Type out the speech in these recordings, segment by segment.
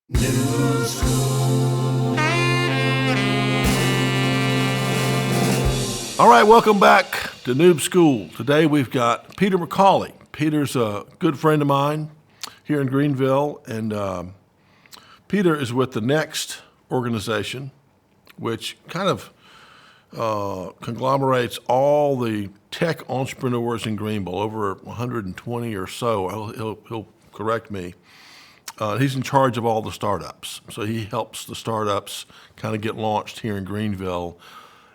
Noob School. All right, welcome back to Noob School. Today we've got Peter Micali. Peter's a good friend of mine here in Greenville, and Peter is with the Next organization, which kind of conglomerates all the tech entrepreneurs in Greenville, over 120 or so. He'll correct me. He's in charge of all the startups. So he helps the startups kind of get launched here in Greenville.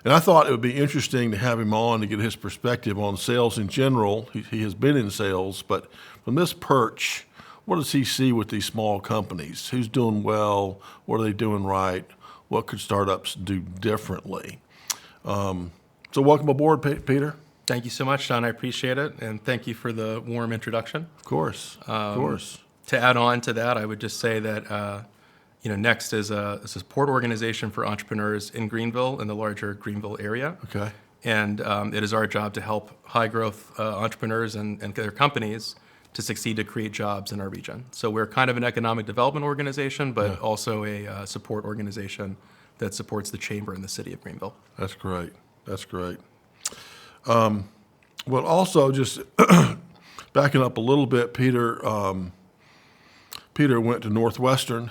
And I thought it would be interesting to have him on to get his perspective on sales in general. He has been in sales, but from this perch, what does he see with these small companies? Who's doing well? What are they doing right? What could startups do differently? So welcome aboard, Peter. Thank you so much, John. I appreciate it. And thank you for the warm introduction. Of course. To add on to that, I would just say that Next is a support organization for entrepreneurs in Greenville and the larger Greenville area. Okay. And it is our job to help high-growth entrepreneurs and their companies to succeed to create jobs in our region. So we're kind of an economic development organization, but also a support organization that supports the chamber in the city of Greenville. That's great. That's great. Well, also just backing up a little bit, Peter went to Northwestern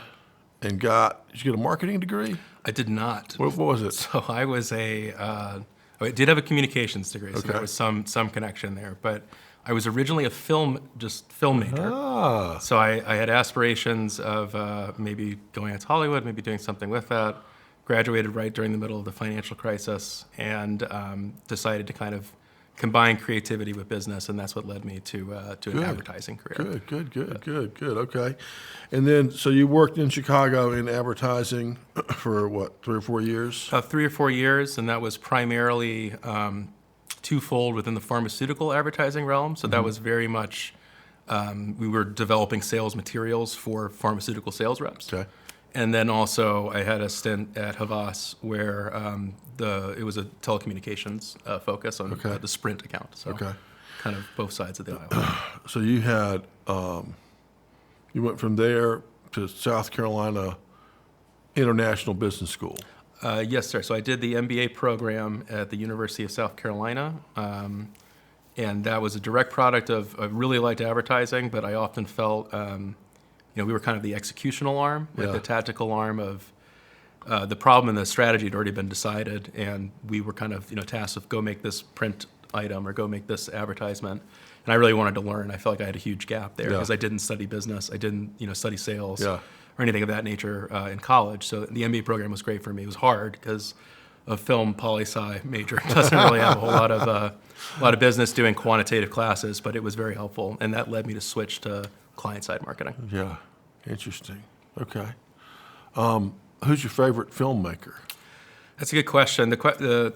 and did you get a marketing degree? I did not. What was it? So I was I did have a communications degree, so Okay. there was some connection there. But I was originally a film major. Ah, So I had aspirations of maybe going out to Hollywood, maybe doing something with that. Graduated right during the middle of the financial crisis and decided to kind of combine creativity with business, and that's what led me to an advertising career. good. Okay. And then, so you worked in Chicago in advertising for what, 3 or 4 years? 3 or 4 years, and that was primarily twofold within the pharmaceutical advertising realm. So that was very much, we were developing sales materials for pharmaceutical sales reps. Okay. And then also I had a stint at Havas where it was a telecommunications focus on the Sprint account. So kind of both sides of the aisle. So you had, you went from there to South Carolina International Business School. Yes, sir. So I did the MBA program at the University of South Carolina. And that was a direct product of, I really liked advertising, but I often felt, we were kind of the executional arm, like the tactical arm of the problem and the strategy had already been decided, and we were kind of tasked with go make this print item or go make this advertisement. And I really wanted to learn. I felt like I had a huge gap there because I didn't study business, I didn't study sales or anything of that nature in college. So the MBA program was great for me. It was hard because a film poli-sci major doesn't really have a whole lot of business doing quantitative classes, but it was very helpful, and that led me to switch to client-side marketing. Yeah, interesting. Okay. Who's your favorite filmmaker? That's a good question. I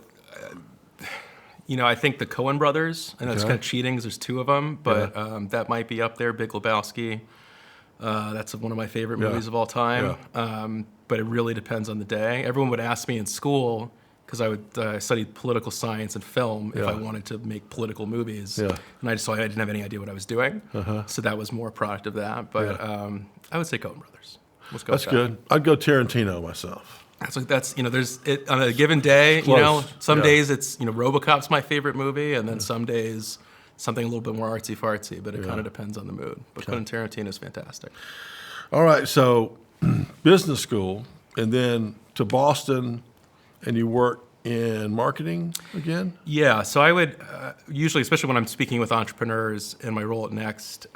think the Coen brothers, and it's kind of cheating because there's 2 of them, but that might be up there. Big Lebowski. That's one of my favorite movies of all time. Yeah. But it really depends on the day. Everyone would ask me in school, because I studied political science and film, if I wanted to make political movies. Yeah. And I didn't have any idea what I was doing. So that was more a product of that. But I would say Coen brothers. Let's go. That's good. I'd go Tarantino myself. That's there's it on a given day. Some days it's RoboCop's my favorite movie, and then some days something a little bit more artsy fartsy. But it kind of depends on the mood. But Quentin Tarantino is fantastic. All right, so business school, and then to Boston, and you work in marketing again? Yeah, so I would usually, especially when I'm speaking with entrepreneurs in my role at Next,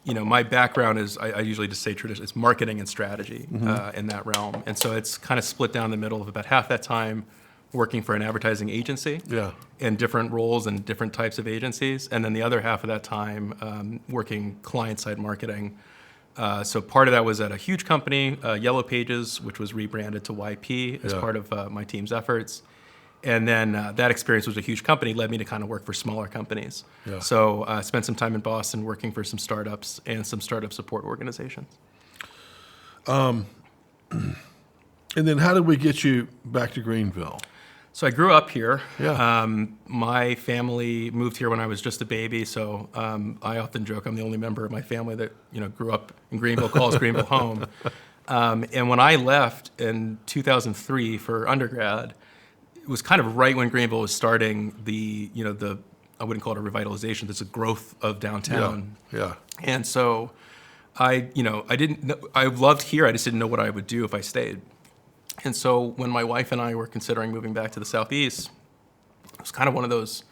my background is, I usually just say traditional, it's marketing and strategy in that realm. And so it's kind of split down the middle of about half that time working for an advertising agency in different roles and different types of agencies. And then the other half of that time working client-side marketing. So part of that was at a huge company, Yellow Pages, which was rebranded to YP as part of my team's efforts. And then that experience was a huge company, led me to kind of work for smaller companies. Yeah. So I spent some time in Boston working for some startups and some startup support organizations. And then how did we get you back to Greenville? So I grew up here. Yeah. My family moved here when I was just a baby, so I often joke I'm the only member of my family that grew up in Greenville, calls Greenville home. And when I left in 2003 for undergrad, it was kind of right when Greenville was starting the I wouldn't call it a revitalization. There's a growth of downtown. Yeah. And so I didn't know, I loved here. I just didn't know what I would do if I stayed. And so when my wife and I were considering moving back to the Southeast, it was kind of one of those,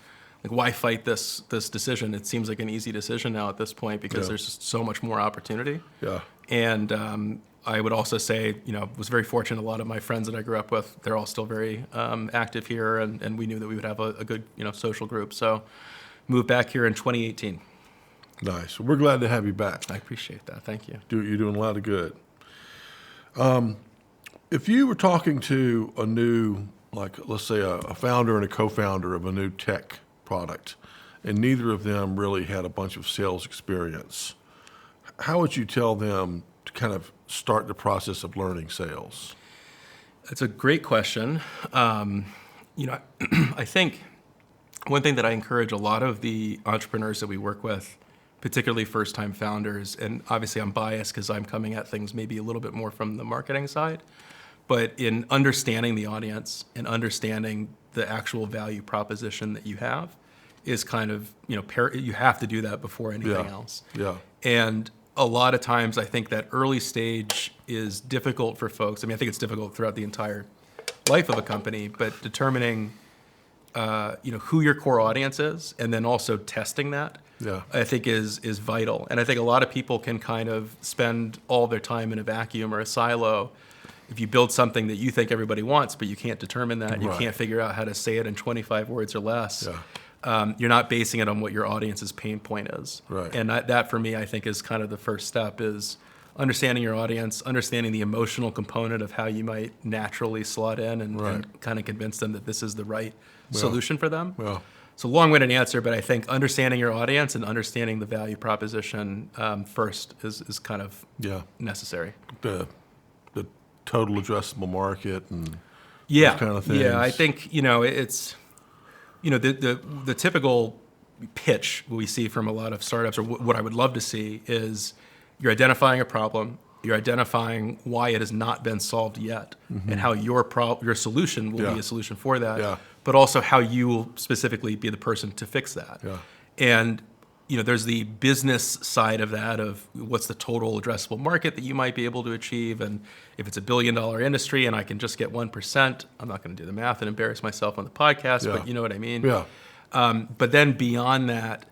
like, why fight this decision? It seems like an easy decision now at this point because there's just so much more opportunity. Yeah. And I would also say, was very fortunate. A lot of my friends that I grew up with, they're all still very active here, and we knew that we would have a good, social group. So moved back here in 2018. Nice. We're glad to have you back. I appreciate that. Thank you. You're doing a lot of good. If you were talking to a new, like, let's say a founder and a co-founder of a new tech product, and neither of them really had a bunch of sales experience, how would you tell them to kind of start the process of learning sales? That's a great question. I think one thing that I encourage a lot of the entrepreneurs that we work with, particularly first-time founders, and obviously I'm biased because I'm coming at things maybe a little bit more from the marketing side, but in understanding the audience and understanding the actual value proposition that you have is kind of, you have to do that before anything else. Yeah. And a lot of times I think that early stage is difficult for folks. I mean, I think it's difficult throughout the entire life of a company, but determining, who your core audience is and then also testing that, I think is vital. And I think a lot of people can kind of spend all their time in a vacuum or a silo. If you build something that you think everybody wants, but you can't determine that, you can't figure out how to say it in 25 words or less, you're not basing it on what your audience's pain point is. Right. And that, for me, I think is kind of the first step, is understanding your audience, understanding the emotional component of how you might naturally slot in and kind of convince them that this is the right solution for them. Well, it's a long-winded answer, but I think understanding your audience and understanding the value proposition first is kind of necessary. The total addressable market and those kind of things. Yeah, I think, it's, the typical pitch we see from a lot of startups, or what I would love to see, is you're identifying a problem, you're identifying why it has not been solved yet, and how your solution will be a solution for that, but also how you will specifically be the person to fix that. And there's the business side of that, of what's the total addressable market that you might be able to achieve. And if it's $1 billion industry and I can just get 1%, I'm not going to do the math and embarrass myself on the podcast, but you know what I mean? But then beyond that,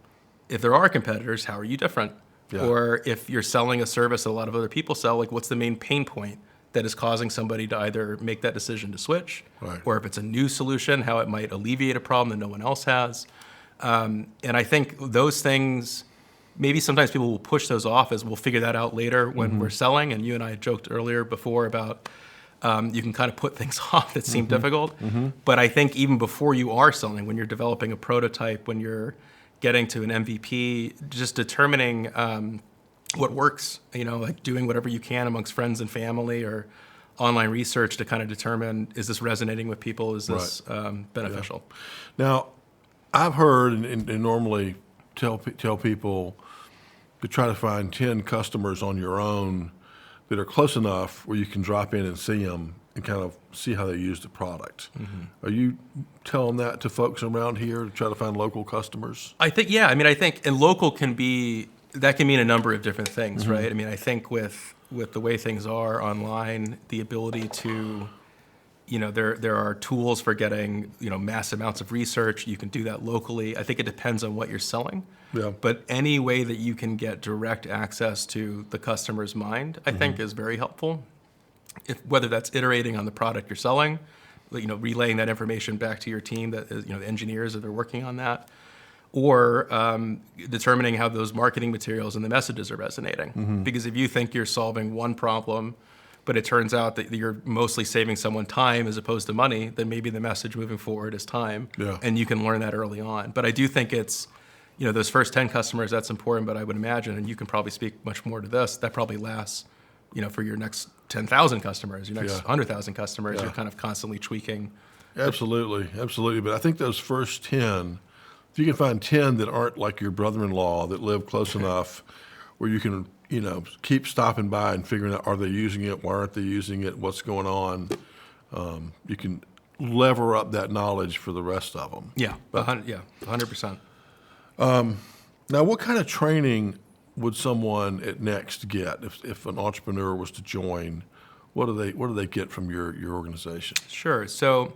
if there are competitors, how are you different? Or if you're selling a service that a lot of other people sell, like, what's the main pain point that is causing somebody to either make that decision to switch? Or if it's a new solution, how it might alleviate a problem that no one else has. And I think those things, maybe sometimes people will push those off as we'll figure that out later when we're selling. And you and I joked earlier before about you can kind of put things off that seem difficult. But I think even before you are selling, when you're developing a prototype, when you're getting to an MVP, just determining what works, like doing whatever you can amongst friends and family or online research to kind of determine, is this resonating with people? Is this beneficial? Now, I've heard and normally tell people to try to find 10 customers on your own that are close enough where you can drop in and see them and kind of see how they use the product. Are you telling that to folks around here to try to find local customers? I think, I think, and local can mean a number of different things, right? I mean, I think with the way things are online, the ability to, there are tools for getting, mass amounts of research. You can do that locally. I think it depends on what you're selling. But any way that you can get direct access to the customer's mind, I think is very helpful. Whether that's iterating on the product you're selling, relaying that information back to your team, that is, the engineers that are working on that, or determining how those marketing materials and the messages are resonating. Because if you think you're solving one problem, but it turns out that you're mostly saving someone time as opposed to money, then maybe the message moving forward is time. And you can learn that early on. But I do think it's, those first 10 customers, that's important. But I would imagine, and you can probably speak much more to this, that probably lasts, for your next 10,000 customers, your next 100,000 customers, you're kind of constantly tweaking Absolutely, absolutely. But I think those first 10, if you can find 10 that aren't like your brother-in-law that live close enough where you can, keep stopping by and figuring out, are they using it? Why aren't they using it? What's going on? You can lever up that knowledge for the rest of them. Yeah, 100%. Now, what kind of training would someone at Next get if an entrepreneur was to join? What do they get from your organization? Sure. So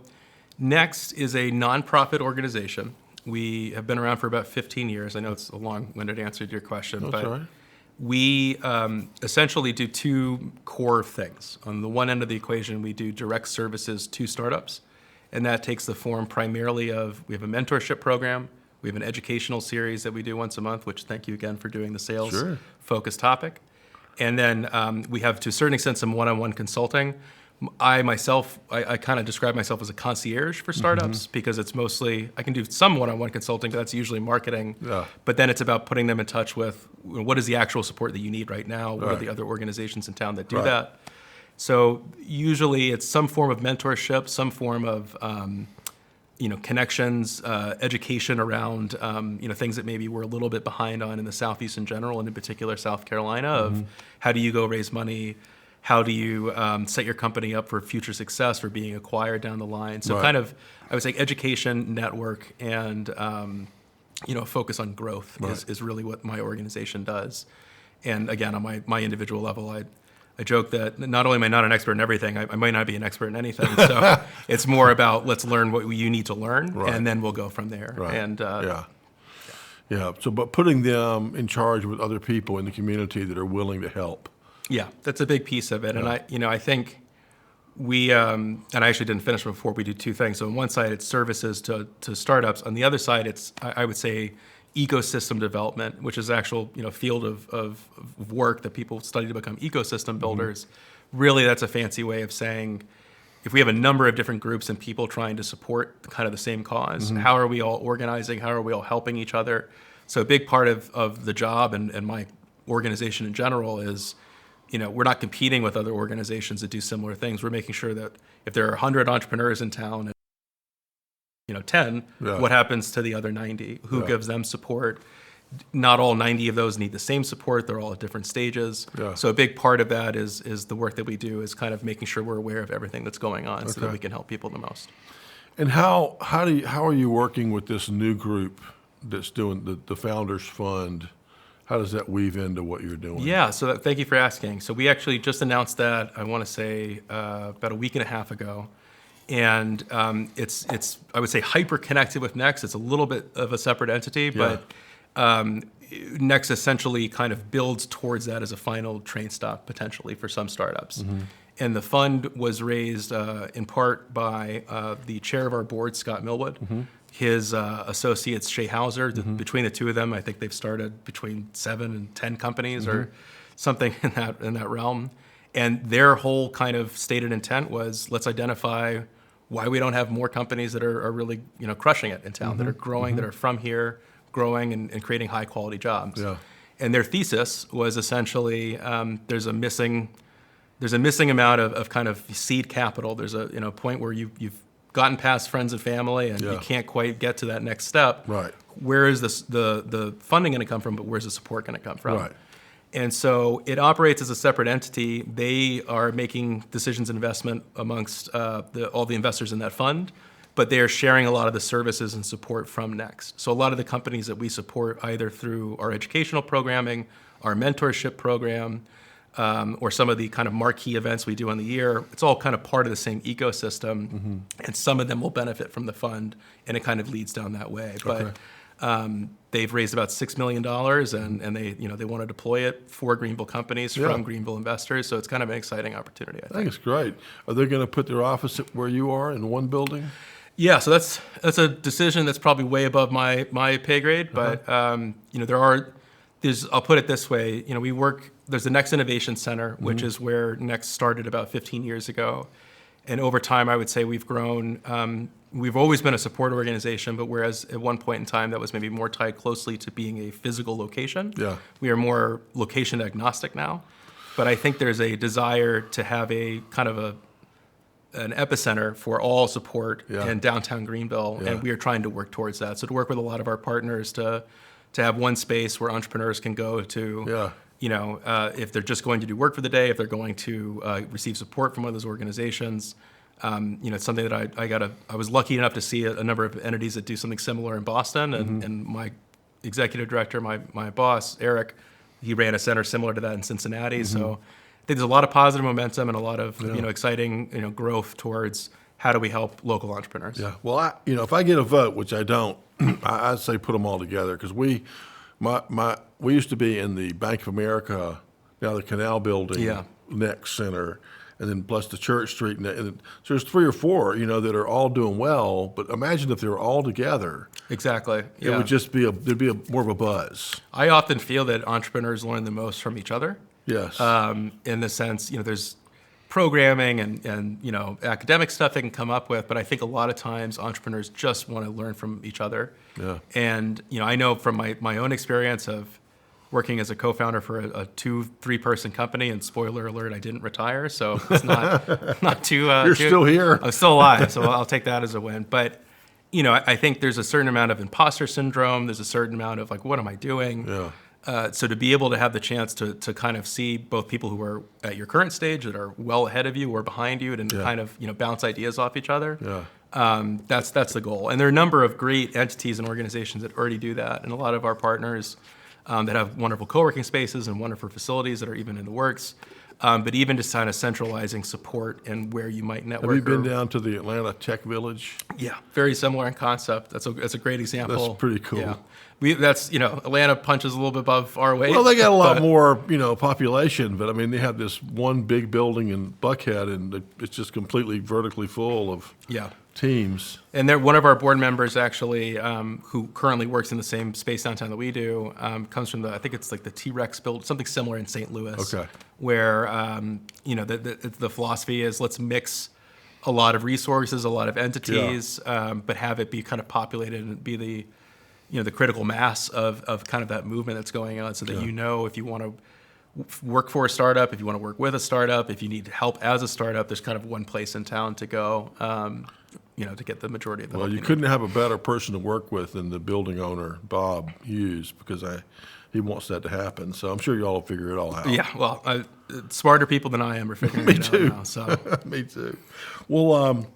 Next is a nonprofit organization. We have been around for about 15 years. I know it's a long-winded answer to your question, That's but all right. we essentially do two core things. On the one end of the equation, we do direct services to startups, and that takes the form primarily of, we have a mentorship program, we have an educational series that we do once a month, which thank you again for doing the sales Sure. focused topic. And then we have, to a certain extent, some one-on-one consulting. I kind of describe myself as a concierge for startups because it's mostly, I can do some one-on-one consulting, but that's usually marketing. Yeah. But then it's about putting them in touch with what is the actual support that you need right now? What are Right. the other organizations in town that do Right. that? So usually it's some form of mentorship, some form of connections, education around things that maybe we're a little bit behind on in the Southeast in general, and in particular South Carolina, of how do you go raise money? How do you set your company up for future success, for being acquired down the line? So Right. kind of, I would say education, network, and focus on growth is really what my organization does. And again, on my individual level, I joke that not only am I not an expert in everything, I might not be an expert in anything. So it's more about let's learn what you need to learn, Right. and then we'll go from there. Right. And Yeah. So, but putting them in charge with other people in the community that are willing to help. yeah, that's a big piece of it. And I think we, and I actually didn't finish before, we do two things. So on one side, it's services to startups. On the other side, it's, I would say, ecosystem development, which is actual field of work that people study to become ecosystem builders. Really, that's a fancy way of saying, if we have a number of different groups and people trying to support kind of the same cause, how are we all organizing? How are we all helping each other? So a big part of the job and my organization in general is, we're not competing with other organizations that do similar things. We're making sure that if there are 100 entrepreneurs in town, 10, Yeah. what happens to the other 90? Who Yeah. gives them support? Not all 90 of those need the same support. They're all at different stages. Yeah. So a big part of that is the work that we do is kind of making sure we're aware of everything that's going on so that Okay. we can help people the most. And how are you working with this new group that's doing the Founders Fund? How does that weave into what you're doing? Yeah, so thank you for asking. So we actually just announced that, I want to say, about a week and a half ago. And it's I would say hyper connected with Next. It's a little bit of a separate entity, but Next essentially kind of builds towards that as a final train stop potentially for some startups. And the fund was raised in part by the chair of our board, Scott Millwood, his associates, Shay Hauser. Between the two of them, I think they've started between 7 and 10 companies or something in that realm. And their whole kind of stated intent was, let's identify why we don't have more companies that are really crushing it in town, that are growing, that are from here, growing and creating high quality jobs. Yeah. And their thesis was essentially there's a missing amount of kind of seed capital. There's a point where you've gotten past friends and family and you can't quite get to that next step. Right. Where is the funding going to come from? But where's the support going to come from? Right. And so it operates as a separate entity. They are making decisions and investment amongst all the investors in that fund, but they are sharing a lot of the services and support from Next. So a lot of the companies that we support, either through our educational programming, our mentorship program, or some of the kind of marquee events we do in the year, it's all kind of part of the same ecosystem, and some of them will benefit from the fund, and it kind of leads down that way. Okay. But they've raised about $6 million, and they want to deploy it for Greenville companies from Greenville investors. So it's kind of an exciting opportunity, I I think. think it's great. Are they going to put their office at where you are in one building? Yeah, so that's a decision that's probably way above my pay grade. But I'll put it this way. There's the Next Innovation Center, which is where Next started about 15 years ago. And over time, I would say we've grown. We've always been a support organization, but whereas at one point in time that was maybe more tied closely to being a physical location, we are more location agnostic now. But I think there's a desire to have a kind of an epicenter for all support Yeah. in downtown Greenville, Yeah. and we are trying to work towards that. So to work with a lot of our partners to have one space where entrepreneurs can go to, Yeah. if they're just going to do work for the day, if they're going to receive support from one of those organizations. It's something that I was lucky enough to see a number of entities that do something similar in Boston, and my executive director, my boss, Eric, he ran a center similar to that in Cincinnati. So I think there's a lot of positive momentum and a lot of exciting we towards how do we help local entrepreneurs. Yeah. Well, if I get a vote, which I don't, I'd say put them all together because we used to be in the Bank of America, now the Canal Building Yeah. next center, and then plus the Church Street. And so there's 3 or 4, that are all doing well. But imagine if they were all together. Exactly. It would just be there'd be more of a buzz. I often feel that entrepreneurs learn the most from each other. Yes. In the sense, there's programming and academic stuff they can come up with, but I think a lot of times entrepreneurs just want to learn from each other. Yeah. And I know from my own experience of working as a co-founder for a 2-3 person company, and spoiler alert, I didn't retire, so it's not too. You're still here. I'm still alive, so I'll take that as a win. But I think there's a certain amount of imposter syndrome. There's a certain amount of what am I doing? Yeah. So to be able to have the chance to kind of see both people who are at your current stage that are well ahead of you or behind you, and kind of bounce ideas off each other. Yeah. That's the goal. And there are a number of great entities and organizations that already do that, and a lot of our partners that have wonderful co-working spaces and wonderful facilities that are even in the works. But even just kind of centralizing support and where you might network. Have you been down to the Atlanta Tech Village? Yeah, very similar in concept. That's a great example. That's pretty cool. Yeah. Atlanta punches a little bit above our weight. Well, they got a lot more, population, but I mean, they have this one big building in Buckhead, and it's just completely vertically full of teams. And they're one of our board members actually, who currently works in the same space downtown that we do, comes from I think it's like the T-Rex build, something similar in St. Louis. Okay. Where the philosophy is let's mix a lot of resources, a lot of entities, but have it be kind of populated and be the critical mass of kind of that movement that's going on, so that if you want to work for a startup, if you want to work with a startup, if you need help as a startup, there's kind of one place in town to go, to get the majority of the help. Well, you couldn't have a better person to work with than the building owner, Bob Hughes, because he wants that to happen. So I'm sure you all will figure it all out. Yeah, well, smarter people than I am are figuring it out now. So. Me too. Well,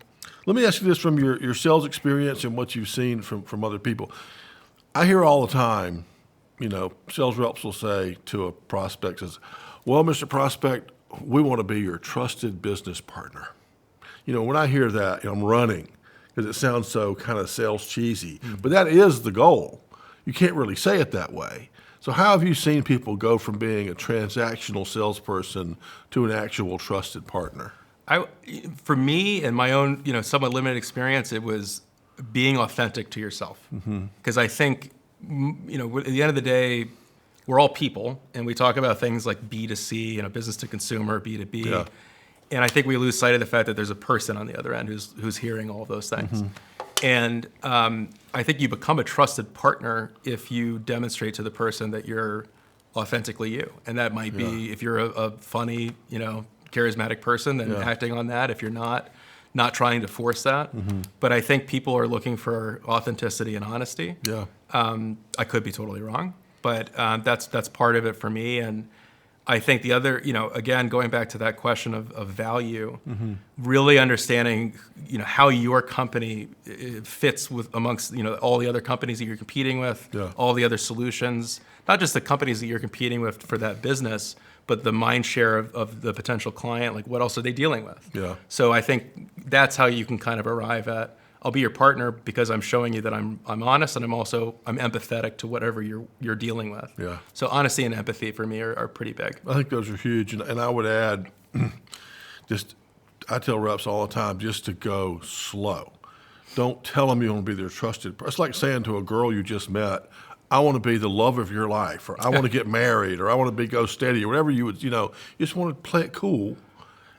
let me ask you this from your sales experience and what you've seen from other people. I hear all the time, sales reps will say to a prospect, says, well, Mr. Prospect, we want to be your trusted business partner. When I hear that, I'm running because it sounds so kind of sales cheesy. But that is the goal. You can't really say it that way. So how have you seen people go from being a transactional salesperson to an actual trusted partner? For me, in my own, somewhat limited experience, it was being authentic to yourself. Because I think, at the end of the day, we're all people, and we talk about things like B2C, business to consumer, B2B. Yeah. And I think we lose sight of the fact that there's a person on the other end who's hearing all of those things. And I think you become a trusted partner if you demonstrate to the person that you're authentically you. And that might be if you're a funny, charismatic person, then acting on that. If you're not trying to force that. But I think people are looking for authenticity and honesty. Yeah. I could be totally wrong, but that's part of it for me. And I think the other, again, going back to that question of value, really understanding, how your company fits with amongst, all the other companies that you're competing with, all the other solutions, not just the companies that you're competing with for that business, but the mind share of the potential client, like what else are they dealing with? Yeah. So I think that's how you can kind of arrive at, I'll be your partner because I'm showing you that I'm honest, and I'm empathetic to whatever you're dealing with. Yeah. So honesty and empathy for me are pretty big. I think those are huge, and I would add, I tell reps all the time just to go slow. Don't tell them you want to be their trusted. It's like saying to a girl you just met, I want to be the love of your life, or I want to get married, or I want to go steady, or whatever you would, you just want to play it cool.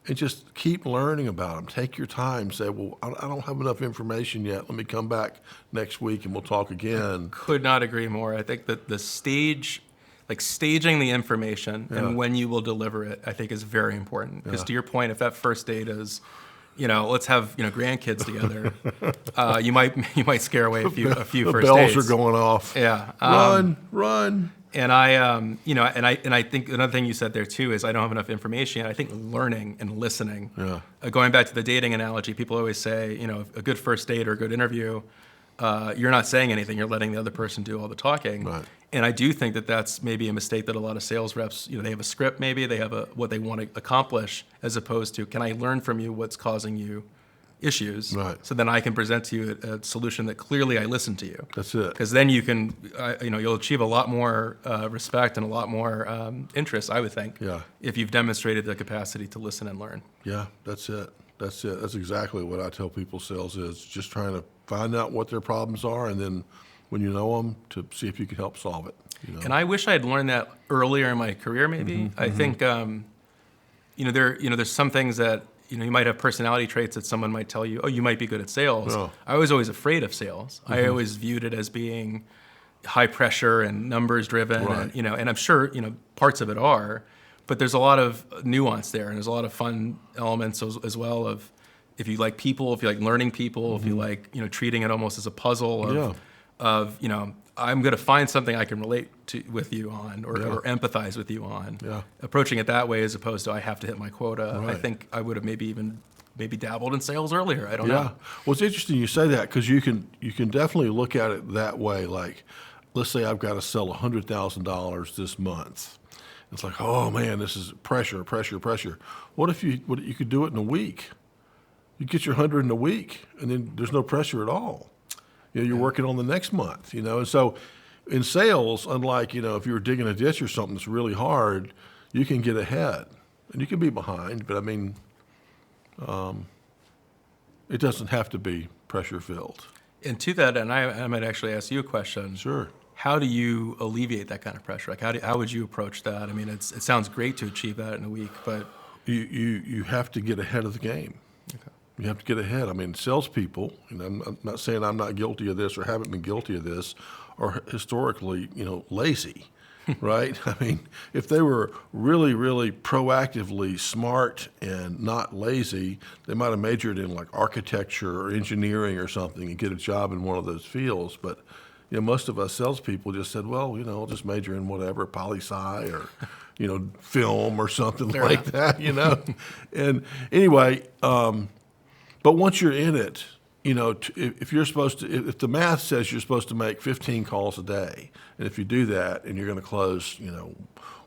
And just keep learning about them. Take your time. Say, well, I don't have enough information yet. Let me come back next week and we'll talk again. Could not agree more. I think that the staging the information and when you will deliver it, I think is very important. Because to your point, if that first date is, let's have grandkids together. You might scare away a few The first bells dates. are going off. Yeah. Run. And I think another thing you said there too is I don't have enough information yet. I think learning and listening. Yeah. Going back to the dating analogy, people always say, a good first date or a good interview, you're not saying anything. You're letting the other person do all the talking. Right. And I do think that that's maybe a mistake that a lot of sales reps, they have a script, maybe they have what they want to accomplish, as opposed to, can I learn from you what's causing you issues? Right. So then I can present to you a solution that clearly I listened to you. That's it. Because then you can, you'll achieve a lot more respect and a lot more interest, I would think. Yeah. If you've demonstrated the capacity to listen and learn. Yeah, that's it. That's it. That's exactly what I tell people sales is, just trying to find out what their problems are, and then when you know them, to see if you can help solve it. And I wish I had learned that earlier in my career, maybe. I think, there's some things that, you might have personality traits that someone might tell you, oh, you might be good at sales. Oh. I was always afraid of sales. I always viewed it as being high pressure and numbers driven, Right. and I'm sure, parts of it are, but there's a lot of nuance there, and there's a lot of fun elements as well of, if you like people, if you like learning people, if you like, treating it almost as a puzzle of I'm going to find something I can relate to with you on, or empathize with you on. Yeah. Approaching it that way as opposed to I have to hit my quota. Right. I think I would have maybe dabbled in sales earlier. I don't know. Yeah. Well, it's interesting you say that, because you can definitely look at it that way. Like, let's say I've got to sell $100,000 this month. It's like, oh man, this is pressure. What if you could do it in a week? You get your 100 in a week, and then there's no pressure at all. You're working on the next month, and so in sales, unlike, if you were digging a ditch or something that's really hard, you can get ahead, and you can be behind, but I mean, it doesn't have to be pressure filled. And to that, and I might actually ask you a question. Sure. How do you alleviate that kind of pressure? Like, how would you approach that? I mean, it sounds great to achieve that in a week, but You have to get ahead of the game. okay. You have to get ahead. I mean, salespeople, and I'm not saying I'm not guilty of this or haven't been guilty of this, are historically, lazy, right? I mean, if they were really, really proactively smart and not lazy, they might have majored in like architecture or engineering or something and get a job in one of those fields. But, most of us salespeople just said, well, I'll just major in whatever, poli-sci or, film or something like that, And anyway, but once you're in it, if you're supposed to, if the math says you're supposed to make 15 calls a day, and if you do that and you're going to close,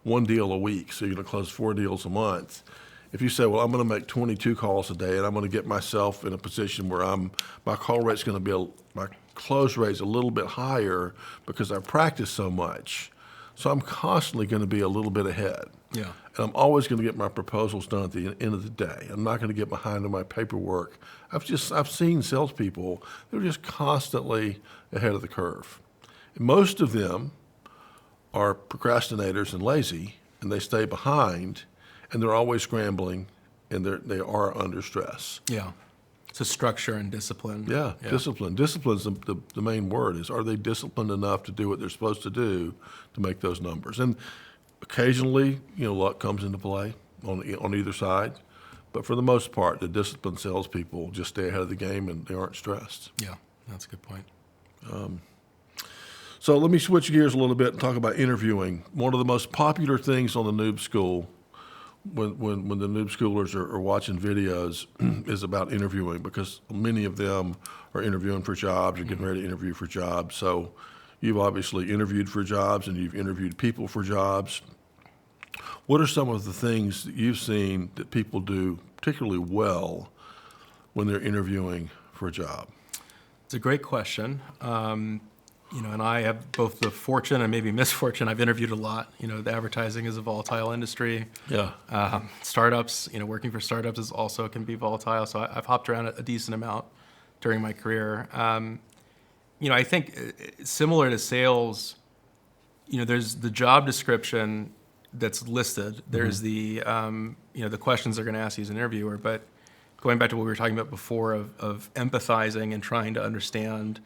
one deal a week, so you're going to close 4 deals a month. If you say, well, I'm going to make 22 calls a day, and I'm going to get myself in a position where my call rate's going to be my close rate's a little bit higher because I've practiced so much. So I'm constantly going to be a little bit ahead. Yeah. And I'm always going to get my proposals done at the end of the day. I'm not going to get behind on my paperwork. I've seen salespeople, they're just constantly ahead of the curve. And most of them are procrastinators and lazy, and they stay behind, and they're always scrambling, and they are under stress. Yeah. So structure and discipline. Yeah. Discipline. Discipline's the main word. Is, are they disciplined enough to do what they're supposed to do to make those numbers? And occasionally, luck comes into play on either side. But for the most part, the disciplined salespeople just stay ahead of the game, and they aren't stressed. Yeah, that's a good point. So let me switch gears a little bit and talk about interviewing. One of the most popular things on the Noob School, when the Noob Schoolers are watching videos, is about interviewing, because many of them are interviewing for jobs or getting ready to interview for jobs. So you've obviously interviewed for jobs, and you've interviewed people for jobs. What are some of the things that you've seen that people do particularly well when they're interviewing for a job? It's a great question. And I have both the fortune and maybe misfortune. I've interviewed a lot. The advertising is a volatile industry. Yeah. Startups, working for startups is also can be volatile. So I've hopped around a decent amount during my career. I think similar to sales, there's the job description that's listed. There's the questions they're going to ask you as an interviewer. But going back to what we were talking about before of empathizing and trying to understand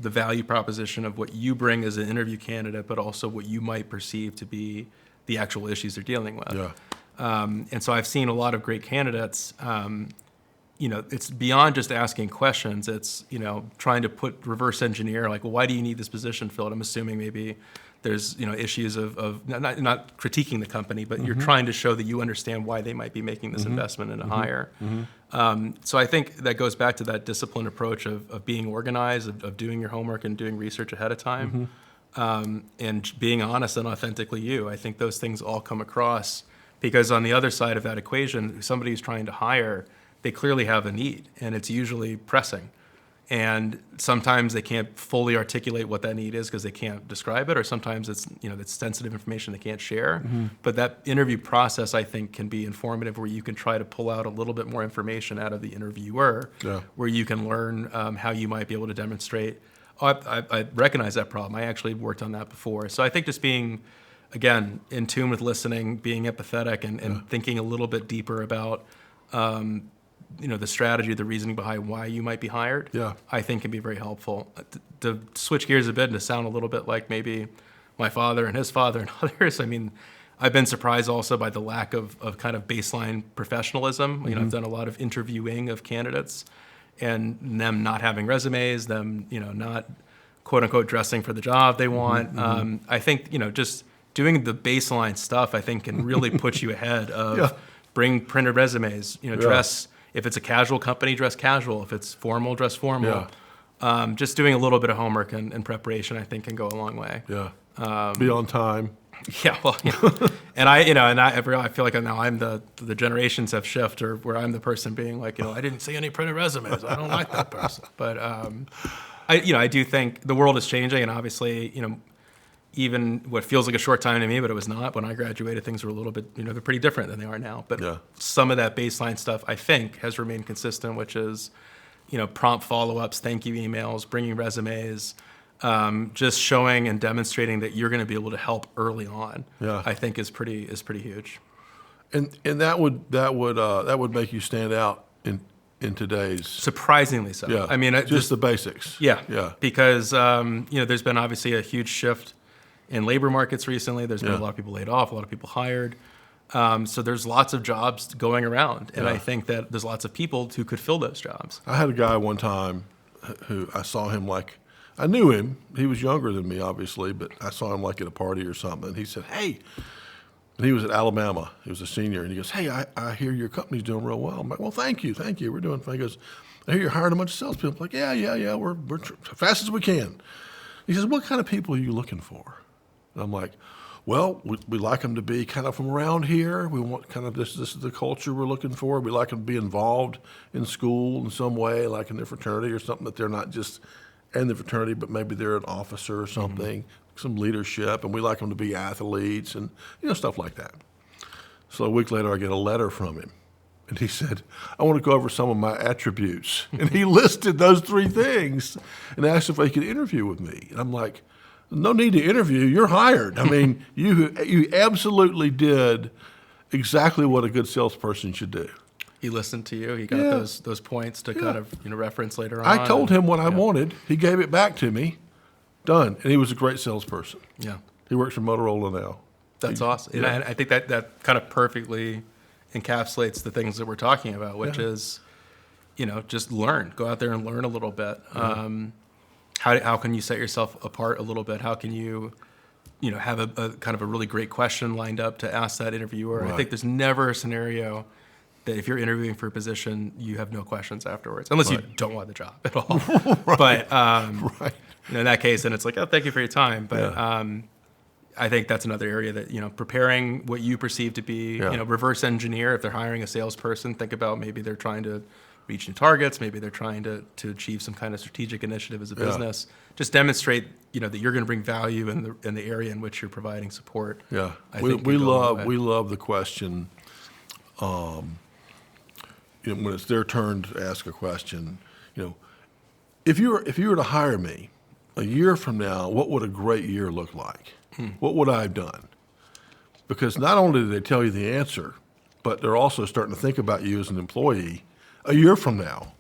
the value proposition of what you bring as an interview candidate, but also what you might perceive to be the actual issues they're dealing with. Yeah. And so I've seen a lot of great candidates, it's beyond just asking questions. It's, trying to reverse engineer, like, well, why do you need this position filled? I'm assuming maybe there's, issues of not critiquing the company, but you're trying to show that you understand why they might be making this investment in a hire. So I think that goes back to that disciplined approach of being organized, of doing your homework and doing research ahead of time, and being honest and authentically you. I think those things all come across because on the other side of that equation, somebody who's trying to hire, they clearly have a need, and it's usually pressing. And sometimes they can't fully articulate what that need is because they can't describe it, or sometimes it's sensitive information they can't share. But that interview process, I think, can be informative, where you can try to pull out a little bit more information out of the interviewer, where you can learn how you might be able to demonstrate. I recognize that problem. I actually worked on that before. So I think just being, again, in tune with listening, being empathetic, and thinking a little bit deeper about the strategy, the reasoning behind why you might be hired, I think can be very helpful. To switch gears a bit and to sound a little bit like maybe my father and his father and others, I mean, I've been surprised also by the lack of kind of baseline professionalism. I've done a lot of interviewing of candidates and them not having resumes, them, not quote unquote dressing for the job they want. I think, just doing the baseline stuff, I think can really put you ahead of bring printed resumes, dress. If it's a casual company, dress casual. If it's formal, dress formal. Just doing a little bit of homework and preparation, I think, can go a long way. Be on time. Yeah, well, and I feel like now I'm the generations have shifted, or where I'm the person being like, I didn't see any printed resumes. I don't like that person. But I do think the world is changing, and obviously, even what feels like a short time to me, but it was not. When I graduated, things were a little bit, they're pretty different than they are now. But some of that baseline stuff, I think, has remained consistent, which is, prompt follow-ups, thank you emails, bringing resumes, just showing and demonstrating that you're going to be able to help early on. I think is pretty huge. And that would make you stand out in today's, surprisingly so. Yeah, I mean, just the basics. Yeah. Because there's been obviously a huge shift in labor markets recently. There's been a lot of people laid off, a lot of people hired. So there's lots of jobs going around, and I think that there's lots of people who could fill those jobs. I had a guy one time who I saw him I knew him. He was younger than me, obviously, but I saw him at a party or something. And he said, "Hey," and he was at Alabama. He was a senior, and he goes, "Hey, I hear your company's doing real well." I'm like, "Well, thank you. We're doing fine." He goes, "I hear you're hiring a bunch of salespeople." I'm like, "Yeah. We're fast as we can." He says, "What kind of people are you looking for?" And I'm like, "Well, we like them to be kind of from around here. We want kind of this is the culture we're looking for. We like them to be involved in school in some way, like in their fraternity or something, that they're not just in the fraternity, but maybe they're an officer or something, some leadership, and we like them to be athletes and stuff like that." So a week later, I get a letter from him, and he said, "I want to go over some of my attributes." And he listed those 3 things and asked if he could interview with me. And I'm like, "No need to interview. You're hired." I mean, you absolutely did exactly what a good salesperson should do. He listened to you. He got those points to kind of reference later on. I told him what I wanted. He gave it back to me. Done. And he was a great salesperson. Yeah. He works for Motorola now. That's awesome. And I think that kind of perfectly encapsulates the things that we're talking about, which is, just learn. Go out there and learn a little bit. How can you set yourself apart a little bit? How can you, have a kind of a really great question lined up to ask that interviewer? Right. I think there's never a scenario that if you're interviewing for a position, you have no questions afterwards, unless you don't want the job at all. But in that case, then it's like, "Oh, thank you for your time." But I think that's another area that, preparing what you perceive to be, reverse engineer. If they're hiring a salesperson, think about maybe they're trying to reach new targets. Maybe they're trying to achieve some kind of strategic initiative as a business. Just demonstrate, that you're going to bring value in the area in which you're providing support. Yeah, we love the question. When it's their turn to ask a question, if you were to hire me a year from now, what would a great year look like? What would I have done? Because not only do they tell you the answer, but they're also starting to think about you as an employee a year from now.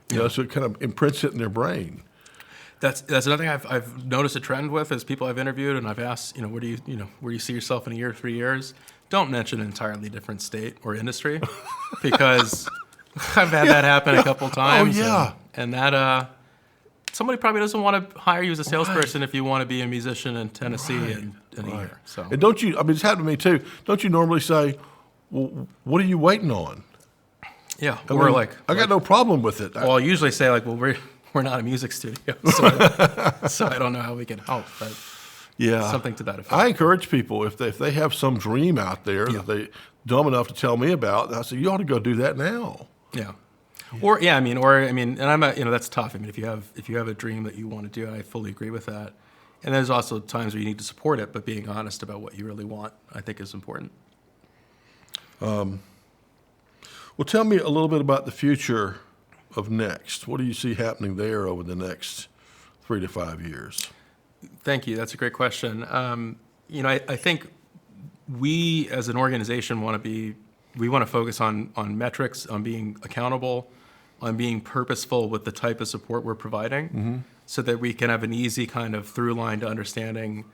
So it kind of imprints it in their brain. That's another thing I've noticed a trend with is people I've interviewed and I've asked, where do you see yourself in a year, 3 years? Don't mention an entirely different state or industry, because I've had that happen a couple times. Oh, yeah. And that somebody probably doesn't want to hire you as a salesperson if you want to be a musician in Tennessee in a year. So And don't you, I mean, it's happened to me too. Don't you normally say, well, what are you waiting on? yeah, I or mean, like I got no problem with it. well, I usually say like, well, we're not a music studio, so I don't know how we can help. But Yeah. something to that effect. I encourage people, if they have some dream out there that they dumb enough to tell me about, I say, you ought to go do that now. Yeah. Or and I'm a, that's tough. I mean, if you have a dream that you want to do, I fully agree with that. And there's also times where you need to support it, but being honest about what you really want, I think, is important. Well, tell me a little bit about the future of Next. What do you see happening there over the next 3 to 5 years? Thank you. That's a great question. I think we as an organization want to focus on metrics, on being accountable, on being purposeful with the type of support we're providing, so that we can have an easy kind of through line to understanding,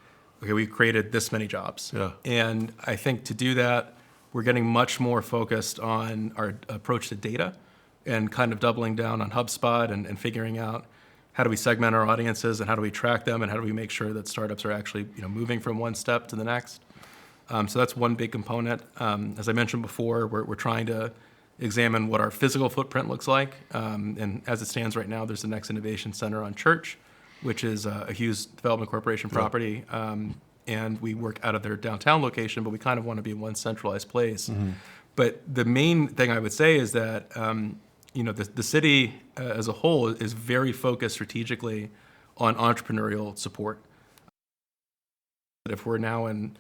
okay, we created this many jobs. Yeah. And I think to do that, we're getting much more focused on our approach to data and kind of doubling down on HubSpot and figuring out how do we segment our audiences and how do we track them and how do we make sure that startups are actually moving from one step to the next. So that's one big component. As I mentioned before, we're trying to examine what our physical footprint looks like. And as it stands right now, there's the Next Innovation Center on Church, which is a Hughes Development Corporation property. And we work out of their downtown location, but we kind of want to be in one centralized place. But the main thing I would say is that the city as a whole is very focused strategically on entrepreneurial support. If we're now in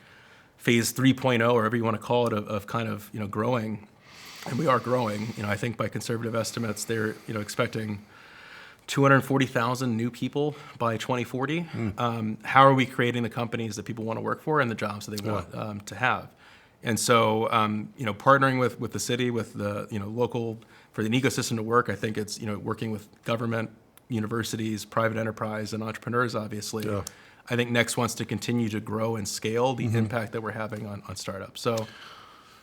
phase 3.0, or whatever you want to call it, of kind of growing, and we are growing. I think by conservative estimates, they're expecting 240,000 new people by 2040. How are we creating the companies that people want to work for and the jobs that they want to have? And so, partnering with the city, with the local, for an ecosystem to work, I think it's working with government, universities, private enterprise, and entrepreneurs. Obviously, I think Next wants to continue to grow and scale the impact that we're having on startups. So,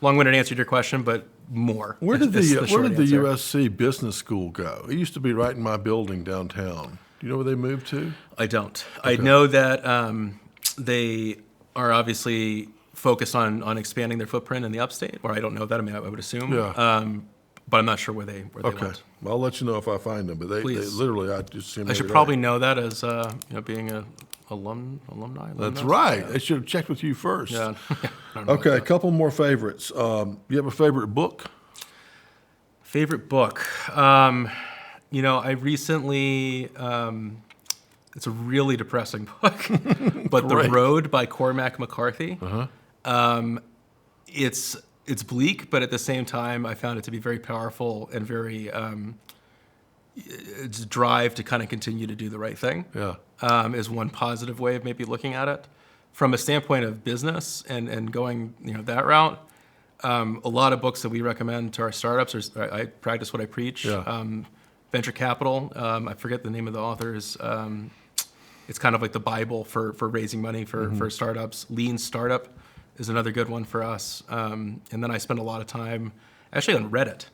long-winded answer to your question, but more. Where did the answer. USC Business School go? It used to be right in my building downtown. Do you know where they moved to? I don't. Okay. I know that they are obviously focused on expanding their footprint in the upstate, or I don't know that. I mean, I would assume. Yeah. But I'm not sure where they went. Well, I'll let you know if I find them. But they literally, I just see them. I should probably know that as being a alumni. That's right. I should have checked with you first. Yeah. Okay, a couple more favorites. You have a favorite book? Favorite book? I recently. It's a really depressing book, but The Road by Cormac McCarthy. It's bleak, but at the same time, I found it to be very powerful and very its drive to kind of continue to do the right thing. Is one positive way of maybe looking at it. From a standpoint of business and going that route, a lot of books that we recommend to our startups are I Practice What I Preach. Venture Capital. I forget the name of the authors. It's kind of like the Bible for raising money for startups. Lean Startup is another good one for us. And then I spend a lot of time actually on Reddit,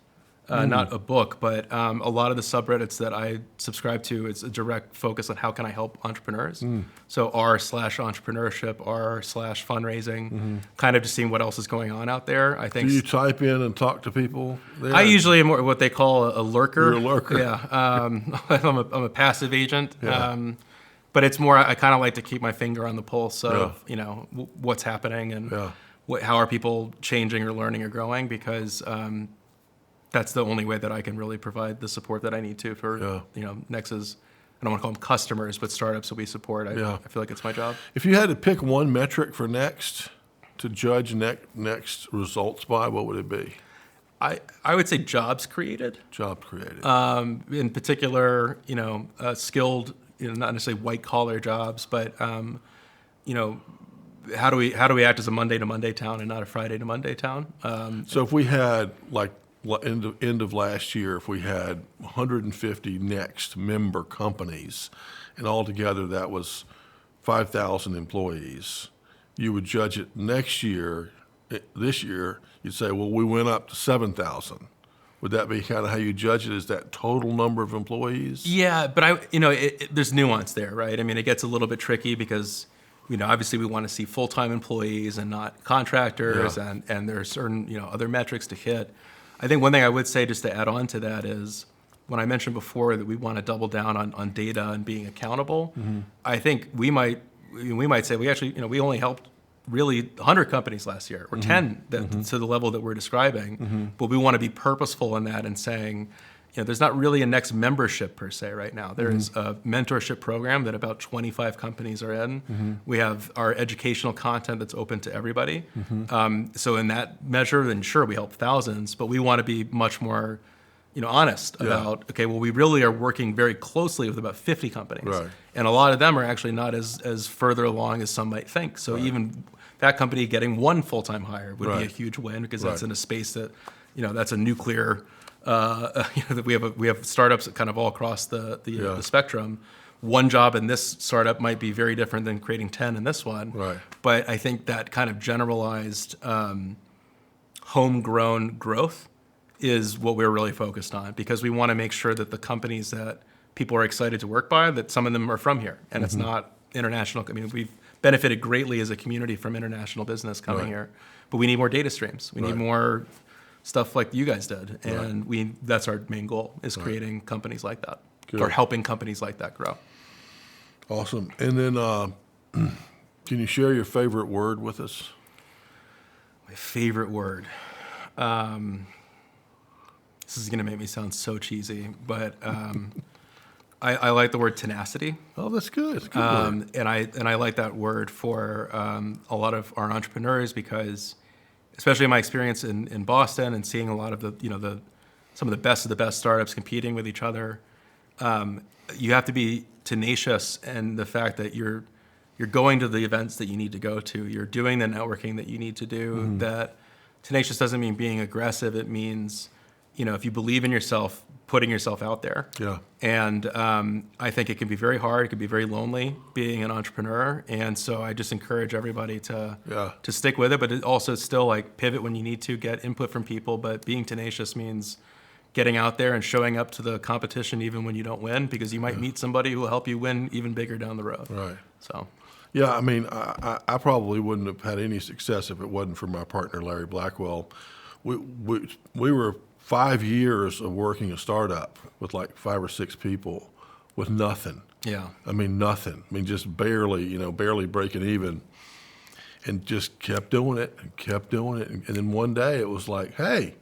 not a book, but a lot of the subreddits that I subscribe to, it's a direct focus on how can I help entrepreneurs. So r/entrepreneurship, r/fundraising, kind of just seeing what else is going on out there. I think. Do you type in and talk to people there? I usually am more what they call a lurker. You're a lurker. Yeah. I'm a passive agent. Yeah. But it's more, I kind of like to keep my finger on the pulse of, what's happening and how are people changing or learning or growing, because that's the only way that I can really provide the support that I need to for, Next's, I don't want to call them customers, but startups that we support. I feel like it's my job. If you had to pick one metric for Next to judge Next results by, what would it be? I would say jobs created. Jobs created. In particular, skilled, not necessarily white collar jobs, but how do we act as a Monday to Monday town and not a Friday to Monday town? So if we had end of last year, if we had 150 Next member companies, and altogether that was 5,000 employees, you would judge it next year. This year, you'd say, well, we went up to 7,000. Would that be kind of how you judge it? Is that total number of employees? Yeah, but there's nuance there, right? I mean, it gets a little bit tricky because, obviously we want to see full-time employees and not contractors, Yeah. and there are certain, other metrics to hit. I think one thing I would say, just to add on to that, is when I mentioned before that we want to double down on data and being accountable, I think we might say we only helped really 100 companies last year, or 10 to the level that we're describing. But we want to be purposeful in that and saying, there's not really a next membership per se right now. There is a mentorship program that about 25 companies are in. We have our educational content that's open to everybody. So in that measure, then sure, we help thousands, but we want to be much more honest about, okay, well, we really are working very closely with about 50 companies. Right. And a lot of them are actually not as further along as some might think. So even that company getting one full-time hire would be a huge win, because that's in a space that, that's a nuclear, that we have startups kind of all across the spectrum. One job in this startup might be very different than creating 10 in this one. Right. But I think that kind of generalized homegrown growth is what we're really focused on, because we want to make sure that the companies that people are excited to work by, that some of them are from here, and it's not international. I mean, we've benefited greatly as a community from international business coming here, but we need more data streams. We need more stuff like you guys did, and that's our main goal, is creating companies like that, or helping companies like that grow. Awesome. And then can you share your favorite word with us? My favorite word. This is going to make me sound so cheesy, but I like the word tenacity. Oh, that's good. It's a good word. And I like that word for a lot of our entrepreneurs, because, especially in my experience in Boston and seeing a lot of some of the best startups competing with each other, you have to be tenacious, and the fact that you're going to the events that you need to go to, you're doing the networking that you need to do. That tenacious doesn't mean being aggressive. It means, if you believe in yourself, putting yourself out there. Yeah. And I think it can be very hard. It can be very lonely being an entrepreneur. And so I just encourage everybody to stick with it, but it also still pivot when you need to, get input from people. But being tenacious means getting out there and showing up to the competition even when you don't win, because you might meet somebody who will help you win even bigger down the road. Right. So. Yeah, I mean, I probably wouldn't have had any success if it wasn't for my partner, Larry Blackwell. We were 5 years of working a startup with 5 or 6 people with nothing. Yeah. I mean, nothing. I mean, just barely breaking even, and just kept doing it and kept doing it. And then one day it was like, hey,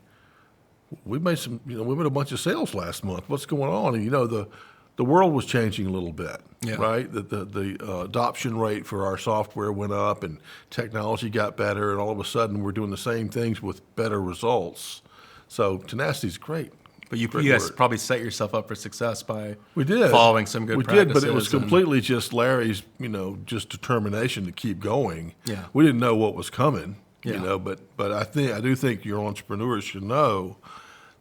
we made a bunch of sales last month. What's going on? And, the world was changing a little bit, right? The adoption rate for our software went up, and technology got better, and all of a sudden we're doing the same things with better results. So tenacity is great. But you guys probably set yourself up for success by following some good practices. We did, but it was completely just Larry's, just determination to keep going. Yeah. We didn't know what was coming, but I do think your entrepreneurs should know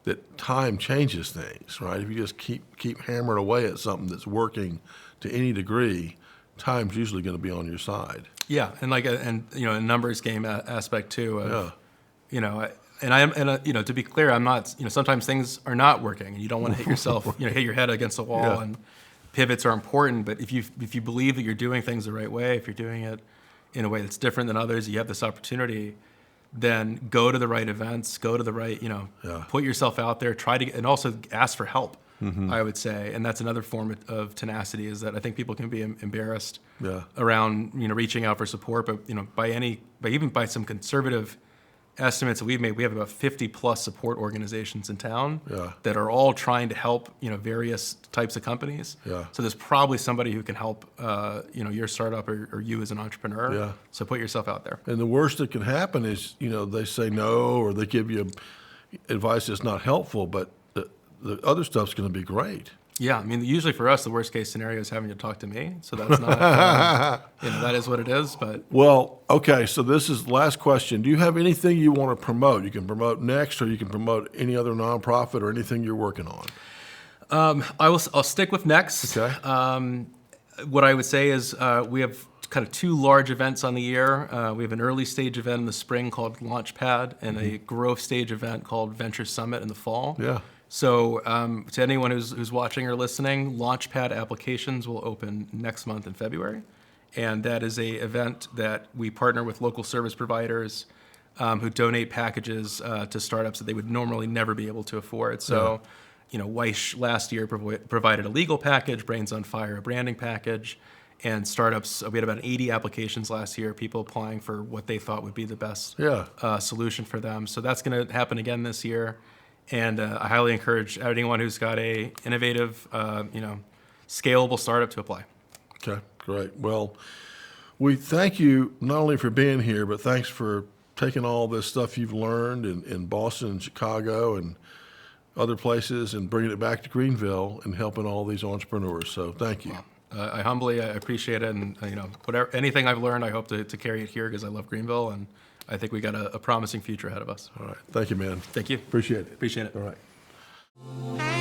that time changes things, right? If you just keep hammering away at something that's working to any degree, time's usually going to be on your side. Yeah, and a numbers game aspect too. To be clear, I'm not. Sometimes things are not working, and you don't want to hit yourself. Hit your head against the wall. And pivots are important, but if you believe that you're doing things the right way, if you're doing it in a way that's different than others, you have this opportunity. Then go to the right events, go to the right, put yourself out there, and also ask for help, I would say. And that's another form of tenacity, is that I think people can be embarrassed around, reaching out for support. But, even by some conservative estimates that we've made, we have about 50 plus support organizations in town that are all trying to help, various types of companies. Yeah. So there's probably somebody who can help, your startup or you as an entrepreneur. Yeah. So put yourself out there. And the worst that can happen is, they say no, or they give you advice that's not helpful, but the other stuff's going to be great. Yeah, I mean, usually for us, the worst case scenario is having to talk to me. So that's not, that is what it is. But okay. So this is the last question. Do you have anything you want to promote? You can promote Next, or you can promote any other nonprofit or anything you're working on. I'll stick with Next. Okay. What I would say is we have kind of two large events on the year. We have an early stage event in the spring called Launchpad and a growth stage event called Venture Summit in the fall. Yeah. So to anyone who's watching or listening, Launchpad applications will open next month in February. And that is a event that we partner with local service providers who donate packages to startups that they would normally never be able to afford. So, Weish last year provided a legal package, Brains on Fire a branding package, and startups, we had about 80 applications last year, people applying for what they thought would be the best solution for them. So that's going to happen again this year. And I highly encourage anyone who's got a innovative, scalable startup to apply. Okay, great. Well, we thank you not only for being here, but thanks for taking all this stuff you've learned in Boston and Chicago and other places and bringing it back to Greenville and helping all these entrepreneurs. So thank you. I appreciate it, and anything I've learned, I hope to carry it here because I love Greenville, and I think we got a promising future ahead of us. All right. Thank you, man. Thank you. Appreciate it. Appreciate it. All right.